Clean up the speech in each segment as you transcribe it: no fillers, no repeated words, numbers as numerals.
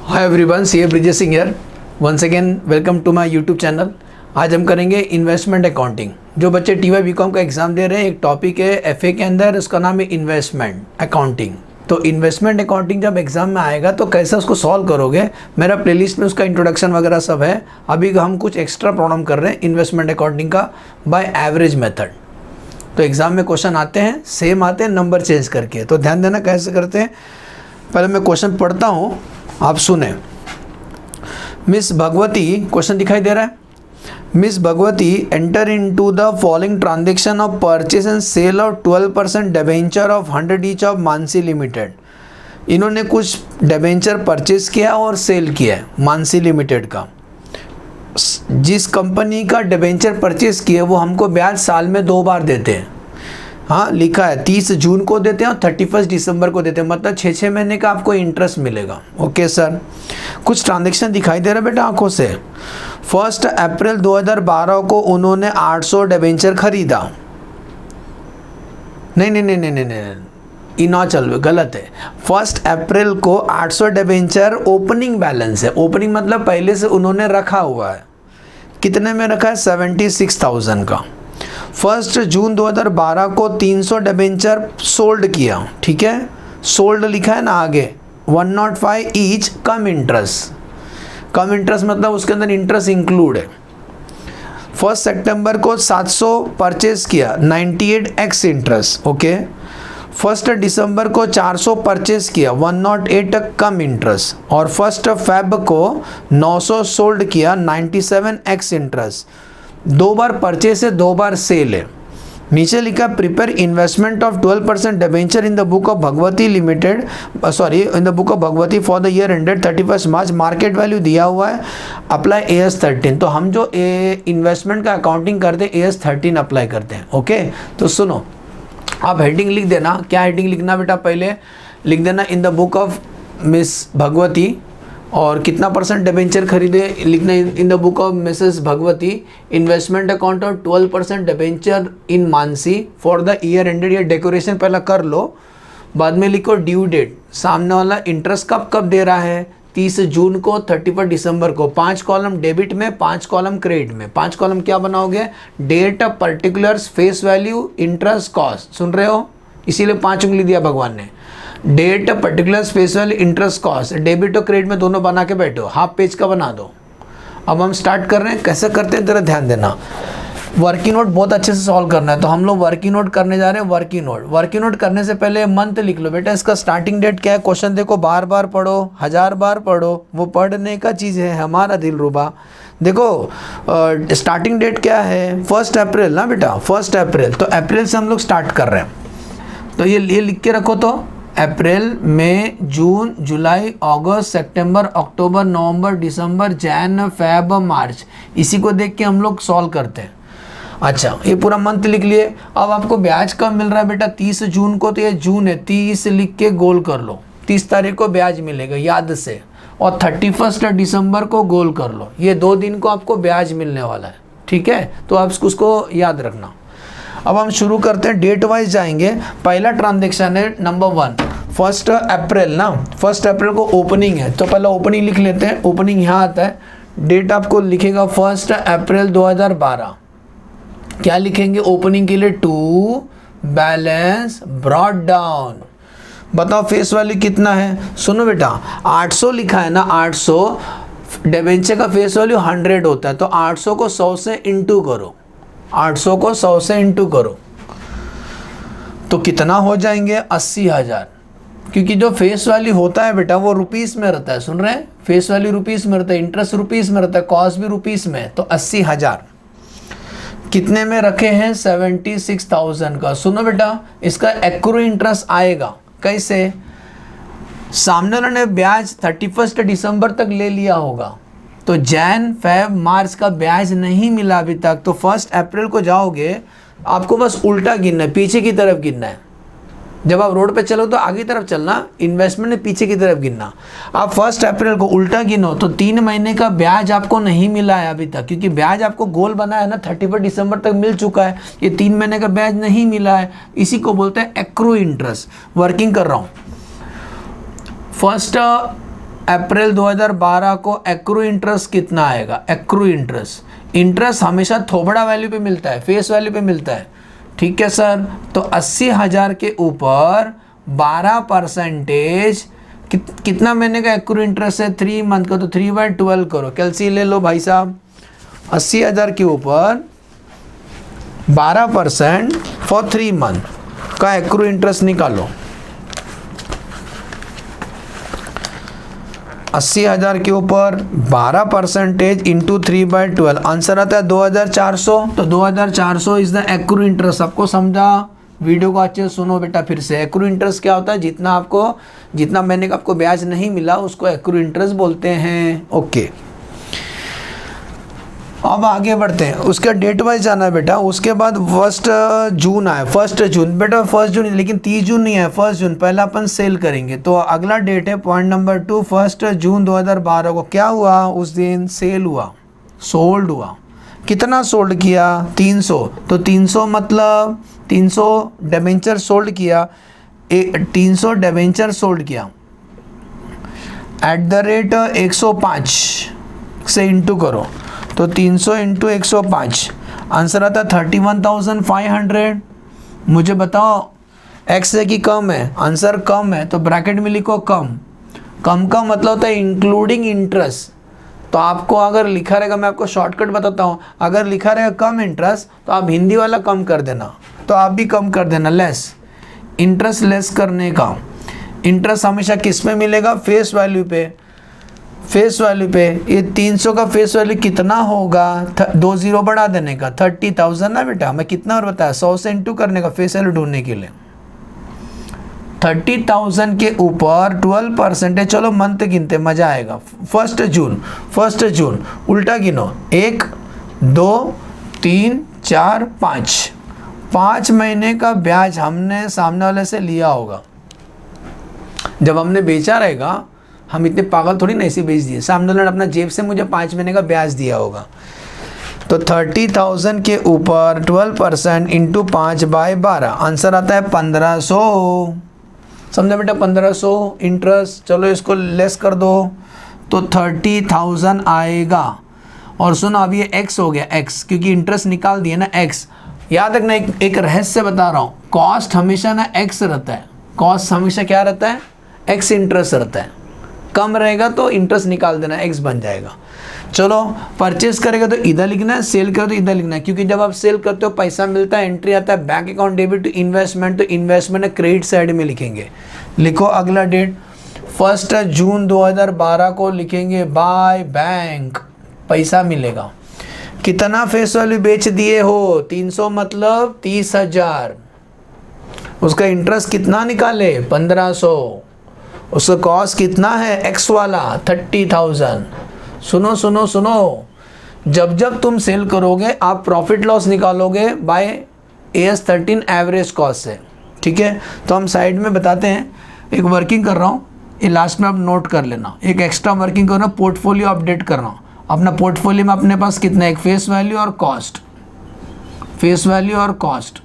Hi everyone, C A Brijesh Singh here. Once again welcome to my YouTube channel. आज हम करेंगे investment accounting. जो बच्चे टीवाई बीकॉम का एग्जाम दे रहे हैं, एक टॉपिक है एफए के अंदर, उसका नाम है इन्वेस्टमेंट अकाउंटिंग। तो इन्वेस्टमेंट अकाउंटिंग जब एग्जाम में आएगा तो कैसे उसको सॉल्व करोगे, मेरा प्लेलिस्ट में उसका इंट्रोडक्शन वगैरह सब है। अभी हम कुछ एक्स्ट्रा प्रॉब्लम कर रहे हैं इन्वेस्टमेंट अकाउंटिंग का बाय एवरेज मेथड। तो एग्जाम में क्वेश्चन आते हैं, सेम आते हैं, नंबर चेंज करके। तो ध्यान देना कैसे करते हैं। पहले मैं क्वेश्चन पढ़ता हूँ, आप सुने। मिस भगवती, क्वेश्चन दिखाई दे रहा है। Miss Bhagwati enter into the following transaction of purchase and sale of 12% debenture of 100 each of Mansi limited. इन्होंने कुछ डिबेंचर परचेज किया और सेल किया है मानसी लिमिटेड का। जिस कंपनी का डिबेंचर परचेज किया वो हमको ब्याज साल में 2 बार देते हैं। हाँ, लिखा है 30 जून को देते हैं और 31 दिसंबर को देते हैं, मतलब 6 महीने का आपको इंटरेस्ट मिलेगा। ओके सर, कुछ ट्रांजैक्शन दिखाई दे रहा है बेटा आंखों से। 1 अप्रैल 2012 को उन्होंने 800 डिबेंचर खरीदा। नहीं, इना चल गलत है। 1 अप्रैल को 800 डिबेंचर ओपनिंग बैलेंस है। ओपनिंग मतलब पहले से उन्होंने रखा हुआ है। कितने में रखा है? 76,000 का। 1 जून 2012 को 300 डिबेंचर सोल्ड किया। ठीक है, सोल्ड लिखा है ना आगे, 105 ईच, कम इंटरेस्ट। कम इंटरेस्ट मतलब उसके अंदर इंटरेस्ट इंक्लूड है। 1 सितंबर को 700 परचेज किया, 98x इंटरेस्ट। ओके, 1 दिसंबर को 400 परचेज किया, 108 कम इंटरेस्ट। और 1 फेब को 900 सोल्ड किया, 97x इंटरेस्ट। 2 बार परचेज है, 2 बार सेल है। नीचे लिखा prepare investment of 12% debenture in the book of Bhagwati limited, in the book of Bhagwati for the year ended 31 March. Market value दिया हुआ है, अप्लाई AS 13। तो हम जो इन्वेस्टमेंट का अकाउंटिंग करते हैं AS 13 अप्लाई करते हैं। ओके, तो सुनो, आप हेडिंग लिख देना। क्या हेडिंग लिखना बेटा? पहले लिख देना in the book of miss Bhagwati, और कितना परसेंट डिबेंचर खरीदे लिखना in the book of Mrs Bhagwati. Investment account और 12% debenture in Mansi for the year ended. ये डेकोरेशन पहले कर लो, बाद में लिखो ड्यू डेट। सामने वाला इंटरेस्ट कब दे रहा है? 30 जून को, 31 दिसंबर को। 5 कॉलम डेबिट में, 5 कॉलम क्रेडिट में। 5 कॉलम क्या बनाओगे? Date, particulars, face value, interest, cost. सुन रहे हो? इसीलिए 5 उंगली दिया भगवान ने। Date, particular, space value, interest, cost. Debit और क्रेडिट में दोनों बना के बैठो, हाफ पेज का बना दो। अब हम स्टार्ट कर रहे हैं। कैसे करते हैं जरा ध्यान देना। वर्किंग नोट बहुत अच्छे से सॉल्व करना है, तो हम लोग वर्किंग नोट करने जा रहे हैं। वर्किंग नोट करने से पहले मंथ लिख लो बेटा। इसका स्टार्टिंग डेट क्या है? क्वेश्चन देखो, बार बार पढ़ो, 1000 बार पढ़ो, वो पढ़ने का चीज़ है, हमारा दिलरुबा। देखो स्टार्टिंग डेट क्या है? 1 अप्रैल ना बेटा, 1 अप्रैल। तो अप्रैल से हम लोग स्टार्ट कर रहे हैं। तो ये लिख के रखो। तो अप्रैल, मई, जून, जुलाई, अगस्त, सितंबर, अक्टूबर, नवंबर, दिसंबर, जैन, फेब, मार्च। इसी को देख के हम लोग सॉल्व करते हैं। अच्छा, ये पूरा मंथ लिख लिए। अब आपको ब्याज कब मिल रहा है बेटा? 30 जून को, तो ये जून है, 30 लिख के गोल कर लो। 30 तारीख को ब्याज मिलेगा याद से। और 31 दिसंबर को गोल कर लो। ये 2 दिन को आपको ब्याज मिलने वाला है। ठीक है, तो आप उसको याद रखना। अब हम शुरू करते हैं, डेट वाइज जाएंगे। पहला ट्रांजैक्शन है नंबर 1, 1 अप्रैल ना। 1 अप्रैल को ओपनिंग है, तो पहले ओपनिंग लिख लेते हैं। ओपनिंग यहाँ आता है। डेट आपको लिखेगा 1 अप्रैल 2012। क्या लिखेंगे ओपनिंग के लिए? To balance brought down. बताओ फेस वैल्यू कितना है? सुनो बेटा, 800 लिखा है ना, 800 डिबेंचर का फेस वैल्यू 100 होता है। तो 800 को 100 से इंटू करो, 800 को 100 से इंटू करो, तो कितना हो जाएंगे? 80,000। क्योंकि जो फेस वैल्यू होता है बेटा वो रुपीस में रहता है। सुन रहे हैं? फेस वैल्यू रुपीस में रहता है, इंटरेस्ट रुपीस में रहता है, कॉस्ट भी रुपीस में। तो 80,000 कितने में रखे हैं? 76,000 का। सुनो बेटा, इसका एक्रू इंटरेस्ट आएगा कैसे? सामने उन्होंने ब्याज 31 दिसंबर तक ले लिया होगा, तो जैन, फेब, मार्च का ब्याज नहीं मिला अभी तक। तो 1 अप्रैल को जाओगे, आपको बस उल्टा गिनना है, पीछे की तरफ गिनना है। जब आप रोड पे चलो तो आगे तरफ चलना, इन्वेस्टमेंट में पीछे की तरफ गिनना। आप 1 अप्रैल को उल्टा गिनो तो 3 महीने का ब्याज आपको नहीं मिला है अभी तक, क्योंकि ब्याज आपको गोल बना है ना, 31 दिसंबर तक मिल चुका है। ये 3 महीने का ब्याज नहीं मिला है, इसी को बोलते हैं एक्रू इंटरेस्ट। वर्किंग कर रहा हूँ। फर्स्ट अप्रैल 2012 को एक्रू इंटरेस्ट कितना आएगा? एक्रू इंटरेस्ट हमेशा थोबड़ा वैल्यू पे मिलता है, फेस वैल्यू पे मिलता है, ठीक है सर। तो 80,000 के ऊपर 12% कितना महीने का एक्रू इंटरेस्ट है? 3 मंथ का, तो 3/12 करो, कैलसी ले लो भाई साहब। 80,000 के ऊपर 12% फॉर 3 मंथ का एक्रू इंटरेस्ट निकालो। 80,000 के ऊपर 12% इंटू 3/12, आंसर आता है 2,400। तो 2,400 इज द एक्रू इंटरेस्ट। आपको समझा? वीडियो को अच्छे से सुनो बेटा फिर से। एक्रू इंटरेस्ट क्या होता है? जितना महीने का आपको ब्याज नहीं मिला उसको एक्रू इंटरेस्ट बोलते हैं। ओके, अब आगे बढ़ते हैं। उसका डेट वाइज जाना है बेटा। उसके बाद 1 जून आया, 1 जून बेटा, 1 जून लेकिन 30 जून नहीं है, 1 जून पहला अपन सेल करेंगे। तो अगला डेट है पॉइंट नंबर 2, 1 जून 2012 को क्या हुआ? उस दिन सेल हुआ, सोल्ड हुआ। कितना सोल्ड किया? 300। तो 300 मतलब 300 डिबेंचर सोल्ड किया, 300 डिबेंचर सोल्ड किया @ 105 से इंटू करो, तो 300 इंटू 105 आंसर आता है 31,500। मुझे बताओ एक्स है कि कम है? आंसर कम है, तो ब्रैकेट में लिखो कम। कम का मतलब होता है इंक्लूडिंग इंटरेस्ट। तो आपको अगर लिखा रहेगा, मैं आपको शॉर्टकट बताता हूँ, अगर लिखा रहेगा कम इंटरेस्ट तो आप हिंदी वाला कम कर देना, तो आप भी कम कर देना लेस। इंटरेस्ट लेस करने का, इंटरेस्ट हमेशा किस में मिलेगा? फेस वैल्यू पे। फेस वैल्यू पे ये 300 का फेस वैल्यू कितना होगा? 2 0 बढ़ा देने का, 30,000 ना बेटा। मैं कितना और बताया? 100 से इंटू करने का फेस वैल्यू ढूंढने के लिए। 30,000 के ऊपर 12% है। चलो मंथ गिनते, मजा आएगा। 1 जून उल्टा गिनो, 1 2 3 4 5 महीने का ब्याज हमने सामने वाले से लिया होगा। जब हमने बेचा रहेगा, हम इतने पागल थोड़ी ना ऐसे बेच दिए, सामने वाले ने अपना जेब से मुझे 5 महीने का ब्याज दिया होगा। तो 30,000 के ऊपर 12% इंटू 5/12 आंसर आता है 1,500। समझा बेटा? 1,500 इंटरेस्ट। चलो इसको लेस कर दो, तो 30,000 आएगा। और सुनो, अब ये x हो गया, x क्योंकि इंटरेस्ट निकाल दिया ना, x। याद रखना, एक रहस्य बता रहा हूँ, कॉस्ट हमेशा ना x रहता है। कॉस्ट हमेशा क्या रहता है? x इंटरेस्ट रहता है। कम रहेगा तो इंटरेस्ट निकाल देना, x बन जाएगा। चलो, परचेस करेगा तो इधर लिखना है, सेल करो तो इधर लिखना है, क्योंकि जब आप सेल करते हो पैसा मिलता है, एंट्री आता है bank account debit to investment, तो इन्वेस्टमेंट क्रेडिट साइड में लिखेंगे। लिखो अगला डेट 1 जून 2012 को लिखेंगे बाय बैंक, पैसा मिलेगा। कितना फेस वैल्यू बेच दिए हो? 300 मतलब 30,000। उसका इंटरेस्ट कितना निकाले? 1,500। उसका कॉस्ट कितना है? एक्स वाला 30,000। सुनो, जब तुम सेल करोगे आप प्रॉफिट लॉस निकालोगे बाय AS 13 एवरेज कॉस्ट से, ठीक है? तो हम साइड में बताते हैं, एक वर्किंग कर रहा हूँ, ये लास्ट में आप नोट कर लेना। एक एक्स्ट्रा वर्किंग कर रहा हूँ, पोर्टफोलियो अपडेट कर रहा हूँ। अपना पोर्टफोलियो में अपने पास कितना है? एक फेस वैल्यू और कॉस्ट, फेस वैल्यू और कॉस्ट।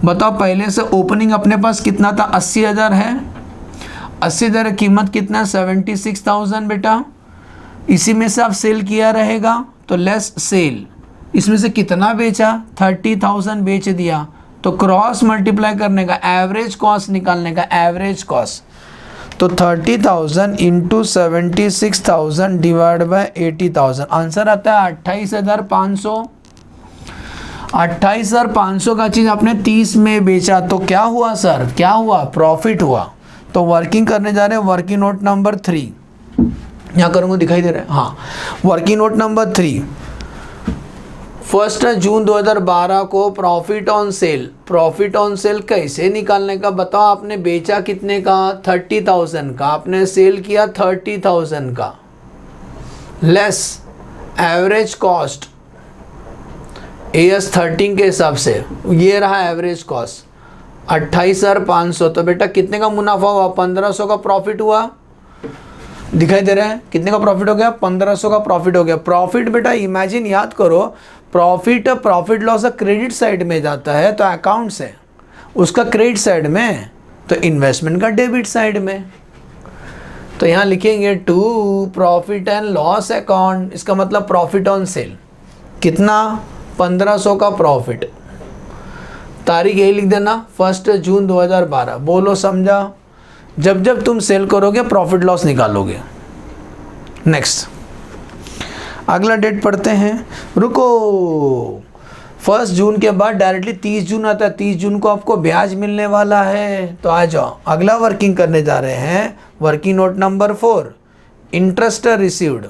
बताओ पहले से ओपनिंग अपने पास कितना था? 80,000 है। 80,000 कीमत कितना? 76,000 बेटा। इसी में से आप सेल किया रहेगा, तो लेस सेल। इसमें से कितना बेचा? 30,000 बेच दिया, तो क्रॉस मल्टीप्लाई करने का, एवरेज कॉस्ट निकालने का, एवरेज कॉस्ट। तो 30,000 इंटू 76,000 डिवाइड बाय 80,000 आंसर आता है 28,500। 28,500 का चीज़ आपने 30 में बेचा, तो क्या हुआ सर? क्या हुआ? प्रॉफिट हुआ। तो वर्किंग करने जा रहे हैं, वर्किंग नोट नंबर 3 यहाँ करूँगा, दिखाई दे रहा है? हाँ, वर्किंग नोट नंबर 3, 1 जून 2012 को profit on sale. Profit on sale कैसे निकालने का बताओ? आपने बेचा कितने का? 30,000 का। आपने सेल किया 30,000 का, लेस एवरेज कॉस्ट AS 13 के हिसाब से, ये रहा एवरेज कॉस्ट 28,500। तो बेटा कितने का मुनाफा हुआ? 1,500 का प्रॉफिट हुआ। दिखाई दे रहा है? कितने का प्रॉफिट हो गया? 1,500 का प्रॉफिट हो गया। प्रॉफिट बेटा इमेजिन, याद करो, प्रॉफिट लॉस क्रेडिट साइड में जाता है, तो अकाउंट से उसका क्रेडिट साइड में, तो इन्वेस्टमेंट का डेबिट साइड में। तो यहाँ लिखेंगे to profit and loss account, इसका मतलब प्रॉफिट ऑन सेल कितना, 1500 का प्रॉफिट। तारीख यही लिख देना 1 जून 2012। बोलो समझा? जब जब तुम सेल करोगे प्रॉफिट लॉस निकालोगे। नेक्स्ट अगला डेट पढ़ते हैं। रुको, 1 जून के बाद डायरेक्टली 30 जून आता है। 30 जून को आपको ब्याज मिलने वाला है। तो आ जाओ, अगला वर्किंग करने जा रहे हैं। Working note number 4, interest received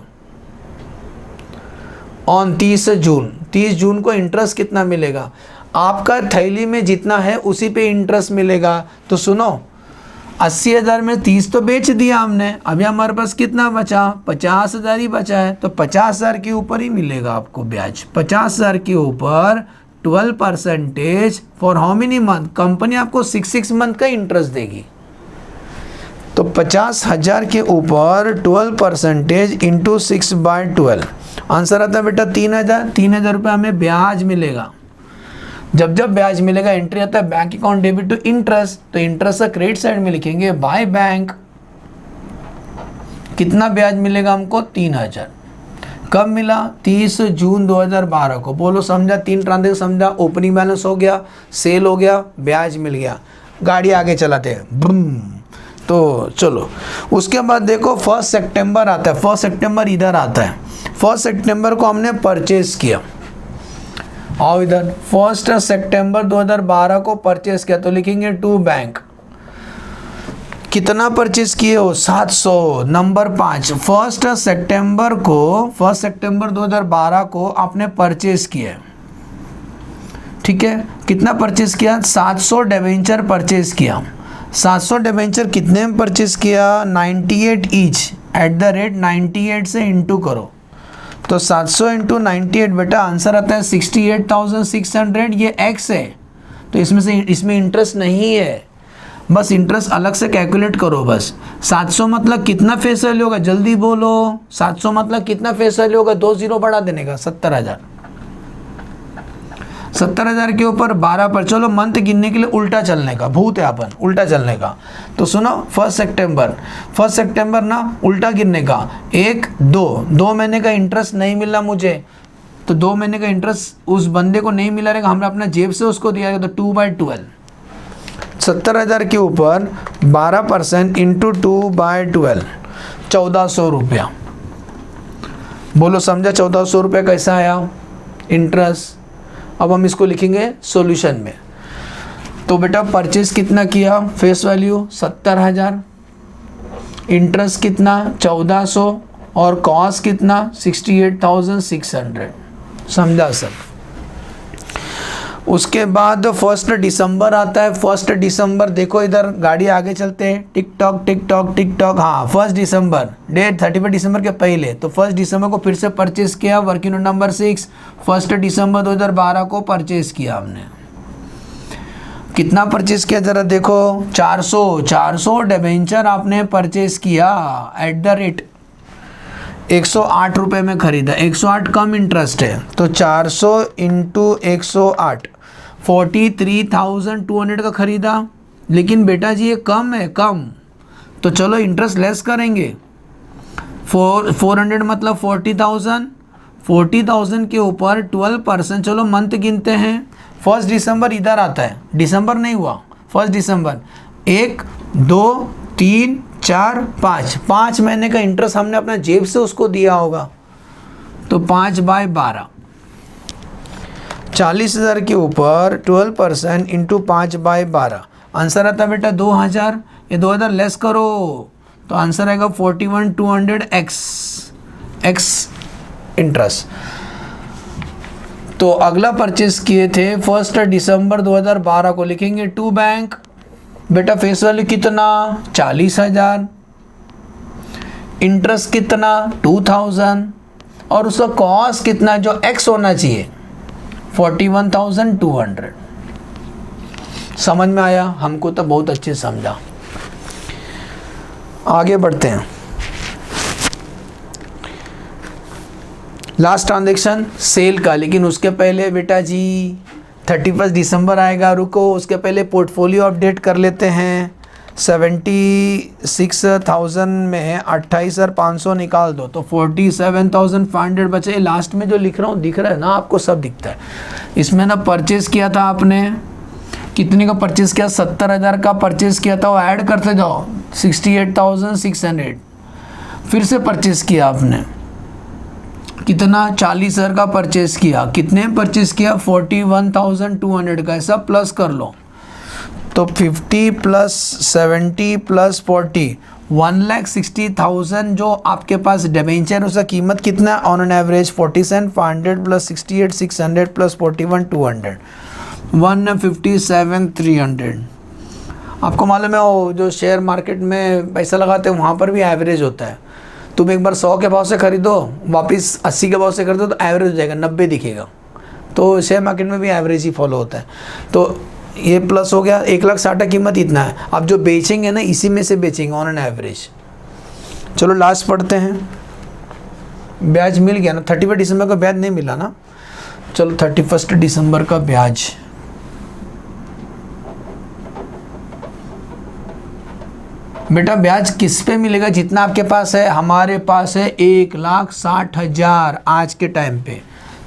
on 30 जून। 30 जून को इंटरेस्ट कितना मिलेगा? आपका थैली में जितना है उसी पे इंटरेस्ट मिलेगा। तो सुनो, 80,000 में 30 तो बेच दिया हमने, अभी हमारे पास कितना बचा? 50,000 ही बचा है। तो 50,000 के ऊपर ही मिलेगा आपको ब्याज। 50,000 के ऊपर 12% for how many month? Company आपको 6 मंथ का इंटरेस्ट देगी। तो 50,000 के ऊपर 12% इंटू 6/12, आंसर आता है बेटा 3,000। 3,000 रुपये हमें ब्याज मिलेगा। जब जब ब्याज मिलेगा एंट्री आता है bank account debit to interest. तो इंटरेस्ट का क्रेडिट साइड में लिखेंगे बाय बैंक। कितना ब्याज मिलेगा हमको? 3,000। कब मिला? 30 जून 2012 को। बोलो समझा? 3 ट्रांजेक्शन समझा? ओपनिंग बैलेंस हो गया, सेल हो गया, ब्याज मिल गया। गाड़ी आगे चलाते हैं, ब्रूम। तो चलो, उसके बाद देखो 1 सितंबर आता है। 1 सितंबर इधर आता है। 1 सितंबर को हमने परचेज किया। और इधर 1 सितंबर 2012 को परचेस किया। तो लिखेंगे टू बैंक। कितना परचेस किए हो? 700। नंबर 5, 1 सितंबर को, 1 सितंबर 2012 को आपने परचेस किया। ठीक है, कितना परचेस किया? 700 डिबेंचर परचेस किया। 700 डिबेंचर कितने में परचेस किया? 98 ईच, एट द रेट 98 से इंटू करो। तो 700 इंटू 98 बेटा आंसर आता है 68,600। ये एक्स है, तो इसमें इंटरेस्ट नहीं है, बस इंटरेस्ट अलग से कैलकुलेट करो बस। 700 मतलब कितना फेस वैल्यू होगा? जल्दी बोलो। 700 मतलब कितना फेस वैल्यू होगा? 2 जीरो बढ़ा देने का, 70,000। 70,000 के ऊपर 12 पर। चलो मंथ गिनने के लिए उल्टा चलने का, भूत है अपन, उल्टा चलने का। तो सुनो 1 सितंबर ना उल्टा गिनने का। 1 2 महीने का इंटरेस्ट नहीं मिला मुझे, तो 2 महीने का इंटरेस्ट उस बंदे को नहीं मिला रहेगा, हमने अपना जेब से उसको दिया है। तो 2/12, 70,000 के ऊपर 12% इंटू 2/12, 1400 रुपया। बोलो समझा? 1400 रुपया कैसा आया इंटरेस्ट? अब हम इसको लिखेंगे सॉल्यूशन में। तो बेटा परचेज कितना किया? फेस वैल्यू 70,000, इंटरेस्ट कितना? 1400, और कॉस्ट कितना? 68,600। समझा सब? उसके बाद 1 दिसंबर आता है। 1 दिसंबर देखो इधर, गाड़ी आगे चलते हैं, tick tock tick tock tick tock. हाँ 1 दिसंबर, डेट 31 दिसंबर के पहले। तो 1 दिसंबर को फिर से परचेस किया। वर्किंग नोट नंबर 6, 1 दिसंबर 2012 को परचेस किया हमने। कितना परचेस किया जरा देखो? 400 डिबेंचर आपने परचेस किया एट द रेट 108 रुपये में खरीदा। 108 कम इंटरेस्ट है, तो 400 इंटू 108, 43,200 का खरीदा। लेकिन बेटा जी ये कम है, कम, तो चलो इंटरेस्ट लेस करेंगे। 400 मतलब 40,000 के ऊपर 12%। चलो मंथ गिनते हैं। 1 दिसंबर इधर आता है, दिसंबर नहीं हुआ। 1 दिसंबर 1 2 3 4 5 महीने का इंटरेस्ट हमने अपना जेब से उसको दिया होगा। तो 5/12, 40,000 के ऊपर 12% इंटू 5/12, आंसर आता है बेटा 2,000। ये 2,000 लेस करो तो आंसर आएगा 41,200 एक्स इंटरेस्ट। तो अगला परचेस किए थे 1 दिसंबर 2012 को, लिखेंगे टू बैंक। बेटा फेस वैल्यू कितना? 40,000, इंटरेस्ट कितना? 2,000, और उसका कॉस्ट कितना जो एक्स होना चाहिए? 41,200। समझ में आया? हमको तो बहुत अच्छे समझा। आगे बढ़ते हैं। लास्ट ट्रांजैक्शन सेल का, लेकिन उसके पहले बेटा जी 31 दिसंबर आएगा, रुको, उसके पहले पोर्टफोलियो अपडेट कर लेते हैं। 76,000 में 28,500 निकाल दो तो 47,500 बचे। लास्ट में जो लिख रहा हूँ दिख रहा है ना आपको, सब दिखता है। इसमें ना परचेस किया था आपने, कितने का परचेस किया, 70,000 का परचेस किया था, वो ऐड करते जाओ 68,600। फिर से परचेस किया आपने, कितना, 40,000 का परचेस किया, कितने परचेस किया, 41,200 का, ऐसा प्लस कर लो तो 50 प्लस 70 प्लस 40 1,60,000 जो आपके पास डिबेंचर, उसका कीमत कितना है on an average 47,500 plus 68,600 plus 41,200 157,300। आपको मालूम है वो जो शेयर मार्केट में पैसा लगाते हैं वहाँ पर भी एवरेज होता है। तुम एक बार 100 के भाव से खरीदो, वापस 80 के भाव से खरीदो तो एवरेज हो जाएगा, 90 दिखेगा। तो शेयर मार्केट में भी एवरेज ही फॉलो होता है। तो ये प्लस हो गया, 1,60,000 कीमत इतना है। अब जो बेचेंगे ना इसी में से बेचेंगे ऑन एन एवरेज। चलो लास्ट पढ़ते हैं। ब्याज मिल गया ना, 31 दिसंबर का ब्याज नहीं मिला ना। चलो 31 दिसंबर का ब्याज, बेटा ब्याज किस पे मिलेगा, जितना आपके पास है। हमारे पास है 1,60,000 आज के टाइम पे।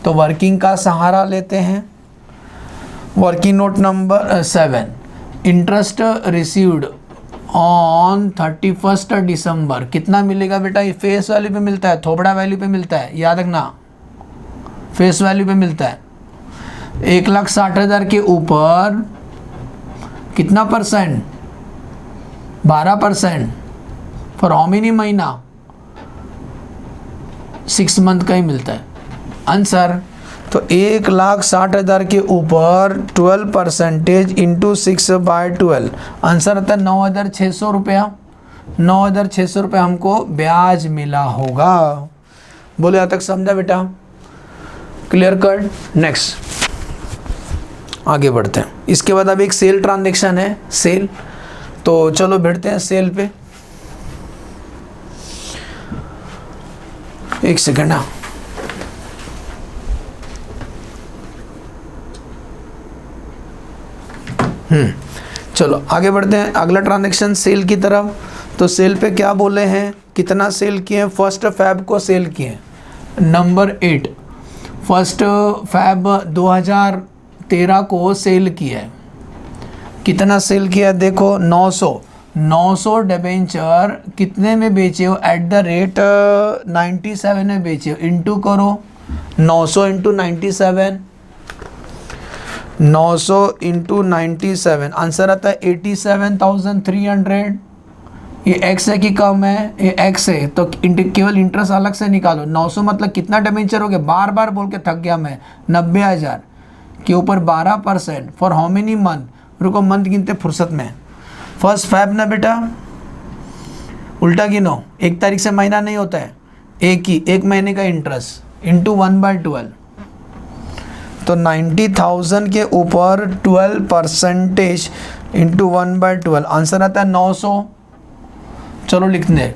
तो वर्किंग का सहारा लेते हैं। Working note number 7, interest received on 31 दिसंबर कितना मिलेगा बेटा, ये फेस वैल्यू पे मिलता है, थोबड़ा वैल्यू पे मिलता है, याद रखना फेस वैल्यू पे मिलता है। 1,60,000 के ऊपर कितना परसेंट, 12% फॉर हाउ मेनी महीना, 6 मंथ का ही मिलता है आंसर। तो 1,60,000 के ऊपर 12% इंटू 6/12 आंसर आता है 9,600 रुपया। 9,600 रुपया हमको ब्याज मिला होगा। बोले यहाँ तक समझा बेटा, क्लियर कट। नेक्स्ट आगे बढ़ते हैं। इसके बाद अब एक सेल ट्रांजेक्शन है, सेल। तो चलो बैठते हैं सेल पे। एक सेकंड। चलो आगे बढ़ते हैं, अगला ट्रांजेक्शन सेल की तरफ। तो सेल पे क्या बोले हैं, कितना सेल किए, 1 फैब को सेल किए। नंबर 8, 1 फैब 2013 को सेल किया है। कितना सेल किया देखो, 900 डिबेंचर कितने में बेचे हो, एट द रेट 97 में बेचे हो। इंटू करो 900 इंटू 97, 900 इंटू 97 आंसर आता है 87,300। ये एक्स है कि कम है, ये एक्स है तो केवल इंटरेस्ट अलग से निकालो। 900 मतलब कितना डिबेंचर हो गया, बार बार बोल के थक गया मैं। 90,000 के ऊपर 12% फॉर हाउ मेनी मंथ, रुको मंथ गिनते फुर्सत में। 1 फैब ना बेटा, उल्टा गिनो, 1 तारीख से महीना नहीं होता है, एक महीने का इंटरेस्ट इंटू 1/12। तो 90,000 के ऊपर 12% इंटू 1/12 आंसर आता है 900। चलो लिखते हैं।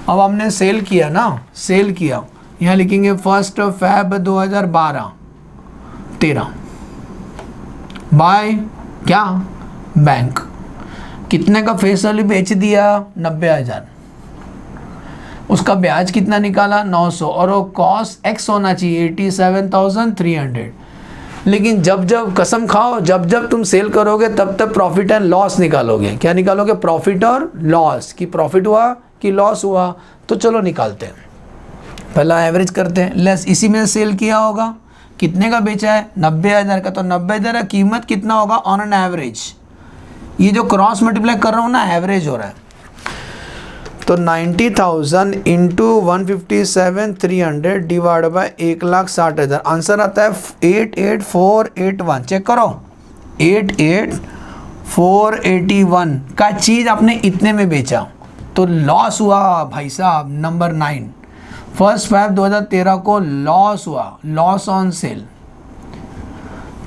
अब हमने सेल किया ना, सेल किया, यहाँ लिखेंगे 1 फैब 2013 बाय क्या, बैंक। कितने का फेस वैल्यू बेच दिया, 90,000। उसका ब्याज कितना निकाला, 900, और वो कॉस्ट एक्स होना चाहिए 87,300। लेकिन जब जब कसम खाओ, जब जब तुम सेल करोगे तब तब प्रॉफिट एंड लॉस निकालोगे। क्या निकालोगे, प्रॉफिट और लॉस, कि प्रॉफिट हुआ कि लॉस हुआ। तो चलो निकालते हैं, पहला एवरेज करते हैं। लेस इसी में सेल किया होगा, कितने का बेचा है, 90,000 का। तो 90,000 का कीमत कितना होगा ऑन एन एवरेज। ये जो क्रॉस मल्टीप्लाई कर रहा हूँ ना, एवरेज हो रहा है। तो 90,000 इंटू 157,300 डिवाइड बाय 1,60,000 आंसर आता है 88,481। चेक करो, 88,481 का चीज़ आपने इतने में बेचा तो लॉस हुआ भाई साहब। नंबर 9, 1 फैब 2013 को लॉस हुआ, लॉस ऑन सेल।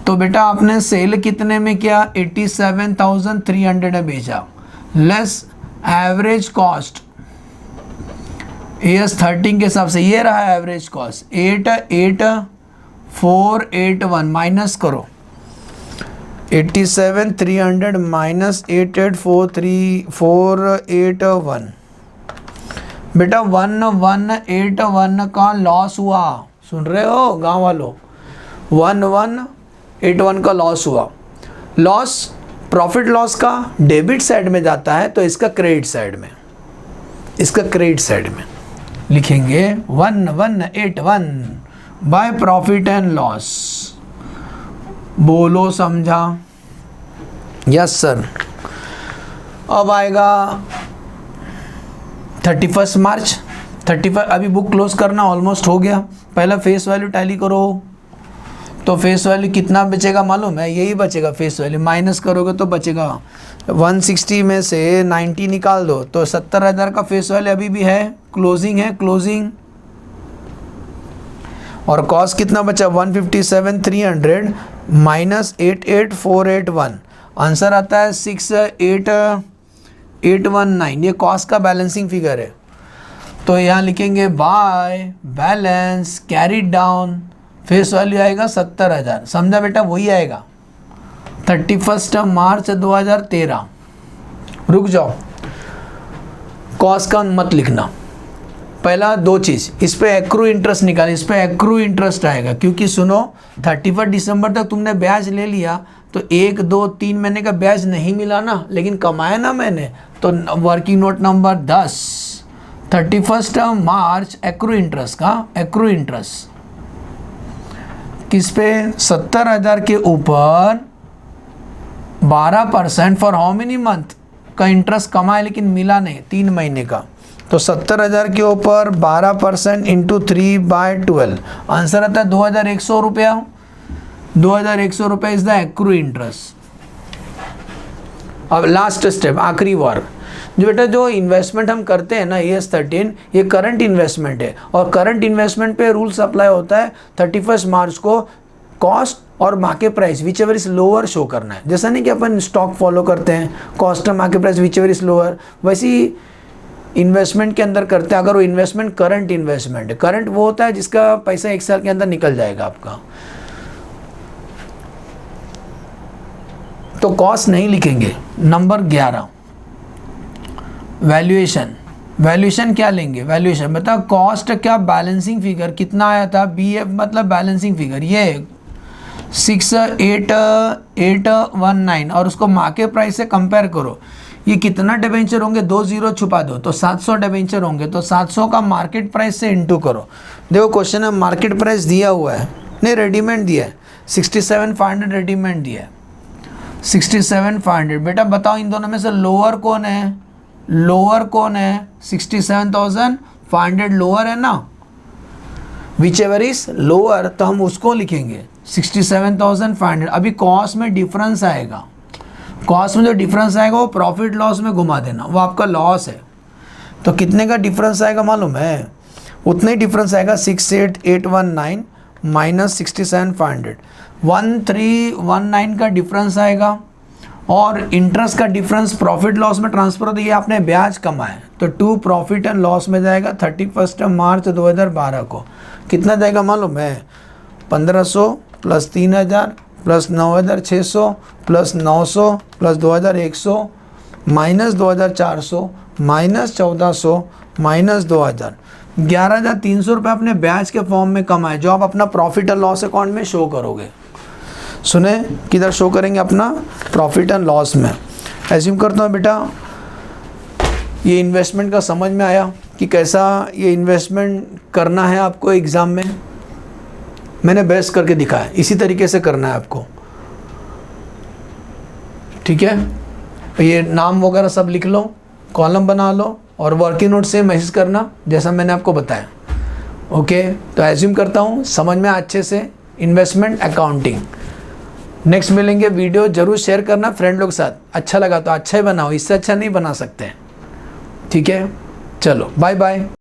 तो बेटा आपने सेल कितने में किया, 87,300 में बेचा। लेस एवरेज कॉस्ट AS 13 के हिसाब से ये रहा एवरेज कॉस्ट 88,481 माइनस करो 87,300 माइनस 88,481। बेटा 1181 का लॉस हुआ, सुन रहे हो गांव वालों, 1181 का लॉस हुआ। लॉस प्रॉफिट लॉस का डेबिट साइड में जाता है, तो इसका क्रेडिट साइड में, इसका क्रेडिट साइड में लिखेंगे 1181 बाय प्रॉफिट एंड लॉस। बोलो समझा? Yes sir. अब आएगा 31 मार्च। 35 अभी बुक क्लोज करना ऑलमोस्ट हो गया। पहला फेस वैल्यू टैली करो, तो फेस वैल्यू कितना बचेगा मालूम है? यही बचेगा फेस वैल्यू, माइनस करोगे तो बचेगा 160 में से 90 निकाल दो तो 70,000 का फेस वैल्यू अभी भी है, क्लोजिंग है, क्लोजिंग। और कॉस्ट कितना बचा? 157,300 माइनस 88,481, आंसर आता है 68,819। ये कॉस्ट का बैलेंसिंग फिगर है। तो यहाँ लिखेंगे by balance carried down, face value आएगा 70,000। समझा बेटा? वही आएगा 31 मार्च 2013। रुक जाओ, कॉस्ट का मत लिखना। पहला दो चीज़, इस पे एक्रू इंटरेस्ट निकाल, इस पे एक्रू इंटरेस्ट आएगा, क्योंकि सुनो 31 दिसंबर तक तुमने ब्याज ले लिया तो 1, 2, 3 महीने का ब्याज नहीं मिला ना, लेकिन कमाया ना मैंने। तो वर्किंग नोट नंबर 10 31 मार्च एक्रू इंटरेस्ट का, एक्रू इंटरेस्ट किस पे? 70,000 के ऊपर 12% फॉर हाउ मेनी मंथ का इंटरेस्ट कमाया, लेकिन मिला नहीं 3 महीने का। तो 70,000 के ऊपर 12% इंटू 3/12, आंसर आता है 2,100 रुपया। 2,100 रुपये इज द एक्रू इंटरेस्ट। अब लास्ट स्टेप, आखिरी वर्ग। जो बेटा जो इन्वेस्टमेंट हम करते हैं ना ES 13, ये करंट इन्वेस्टमेंट है, और करंट इन्वेस्टमेंट पे रूल्स अप्लाई होता है 31 मार्च को कॉस्ट और market price which ever is lower show करना है। जैसा नहीं कि अपन स्टॉक फॉलो करते हैं, कॉस्ट और market price which ever is lower, वैसी इन्वेस्टमेंट के अंदर करते हैं। अगर वो इन्वेस्टमेंट करंट इन्वेस्टमेंट है, करंट वो होता है जिसका पैसा 1 साल के अंदर निकल जाएगा आपका। तो कॉस्ट नहीं लिखेंगे। Number 11 valuation. वैल्यूएशन क्या लेंगे? वैल्यूएशन बता, कॉस्ट क्या बैलेंसिंग फिगर कितना आया था? BF मतलब बैलेंसिंग फिगर, ये 68,819, और उसको मार्केट प्राइस से कंपेयर करो। ये कितना डिबेंचर होंगे? 2 जीरो छुपा दो तो 700 डिबेंचर होंगे, तो 700 का मार्केट प्राइस से इंटू करो। देखो क्वेश्चन है, मार्केट प्राइस दिया हुआ है, नहीं रेडीमेड दिया है, 67,500 रेडीमेड दिया है, 67,500। बेटा बताओ इन दोनों में से लोअर कौन है? लोअर कौन है? 67,500 लोअर है ना, विच एवर इज लोअर, तो हम उसको लिखेंगे 67,500। अभी कॉस्ट में डिफरेंस आएगा, कॉस्ट में जो डिफरेंस आएगा वो प्रॉफिट लॉस में घुमा देना, वो आपका लॉस है। तो कितने का डिफरेंस आएगा मालूम है? उतने ही डिफरेंस आएगा 68,819 माइनस 67,500, 1319 का डिफरेंस आएगा। और इंटरेस्ट का डिफरेंस प्रॉफिट लॉस में ट्रांसफर होता है, ये आपने ब्याज कमाया, तो 2 प्रॉफिट एंड लॉस में जाएगा 31 मार्च 2012 को। कितना जाएगा मालूम है? 1,500 plus 3,000 plus 9,600 plus 900 plus 2,100 minus 2,400 minus 1,400 minus 2,000, 11,300 रुपये अपने ब्याज के फॉर्म में कमाए, जो आप अपना प्रॉफिट एंड लॉस अकाउंट में शो करोगे। सुने, किधर शो करेंगे? अपना प्रॉफिट एंड लॉस में। एज्यूम करता हूँ बेटा ये इन्वेस्टमेंट का समझ में आया कि कैसा ये इन्वेस्टमेंट करना है आपको एग्ज़ाम में। मैंने बेस्ट करके दिखाया, इसी तरीके से करना है आपको, ठीक है? ये नाम वगैरह सब लिख लो, कॉलम बना लो, और वर्किंग नोट से मैसेज करना जैसा मैंने आपको बताया। ओके, तो एज्यूम करता हूँ समझ में अच्छे से इन्वेस्टमेंट अकाउंटिंग। नेक्स्ट मिलेंगे, वीडियो जरूर शेयर करना फ्रेंड लोग के साथ। अच्छा लगा तो अच्छा ही बनाओ, इससे अच्छा नहीं बना सकते, ठीक है? चलो बाय बाय।